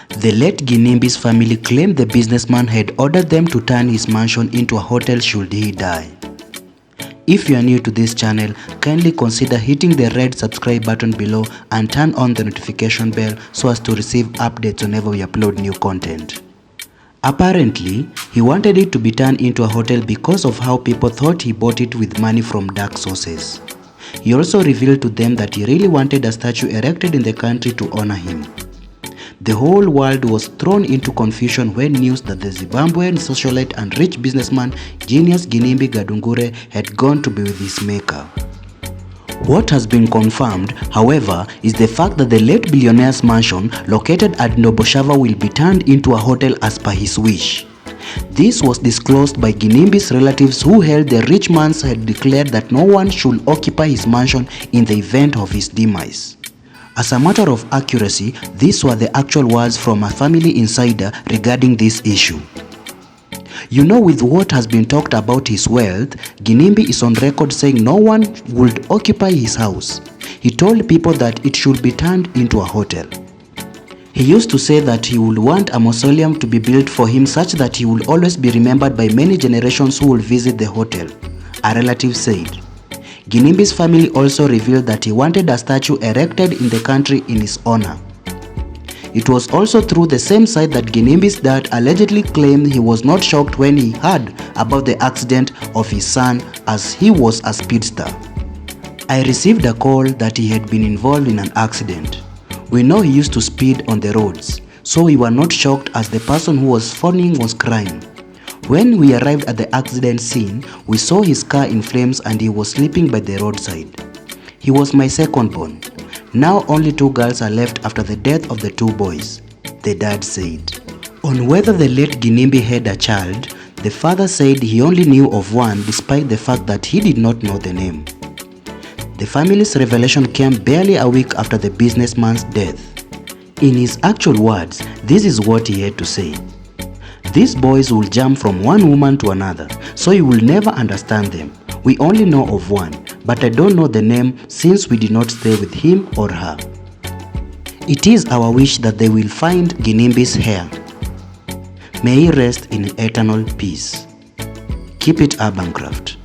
The late Ginimbi's family claimed the businessman had ordered them to turn his mansion into a hotel should he die. If you are new to this channel, kindly consider hitting the red subscribe button below and turn on the notification bell so as to receive updates whenever we upload new content. Apparently, he wanted it to be turned into a hotel because of how people thought he bought it with money from dark sources. He also revealed to them that he really wanted a statue erected in the country to honor him. The whole world was thrown into confusion when news that the Zimbabwean socialite and rich businessman Genius Ginimbi Gadungure had gone to be with his maker. What has been confirmed, however, is the fact that the late billionaire's mansion located at Noboshava will be turned into a hotel as per his wish. This was disclosed by Ginimbi's relatives who held the rich man's had declared that no one should occupy his mansion in the event of his demise. As a matter of accuracy, these were the actual words from a family insider regarding this issue. You know, with what has been talked about his wealth, Ginimbi is on record saying no one would occupy his house. He told people that it should be turned into a hotel. He used to say that he would want a mausoleum to be built for him such that he will always be remembered by many generations who will visit the hotel, a relative said. Ginimbi's family also revealed that he wanted a statue erected in the country in his honor. It was also through the same site that Ginimbi's dad allegedly claimed he was not shocked when he heard about the accident of his son as he was a speedster. I received a call that he had been involved in an accident. We know he used to speed on the roads, so we were not shocked as the person who was phoning was crying. When we arrived at the accident scene, we saw his car in flames and he was sleeping by the roadside. He was my second born. Now only 2 girls are left after the death of the 2 boys, the dad said. On whether the late Ginimbi had a child, the father said he only knew of one despite the fact that he did not know the name. The family's revelation came barely a week after the businessman's death. In his actual words, this is what he had to say. These boys will jump from one woman to another, so you will never understand them. We only know of one, but I don't know the name since we did not stay with him or her. It is our wish that they will find Ginimbi's hair. May he rest in eternal peace. Keep it Urbancraft.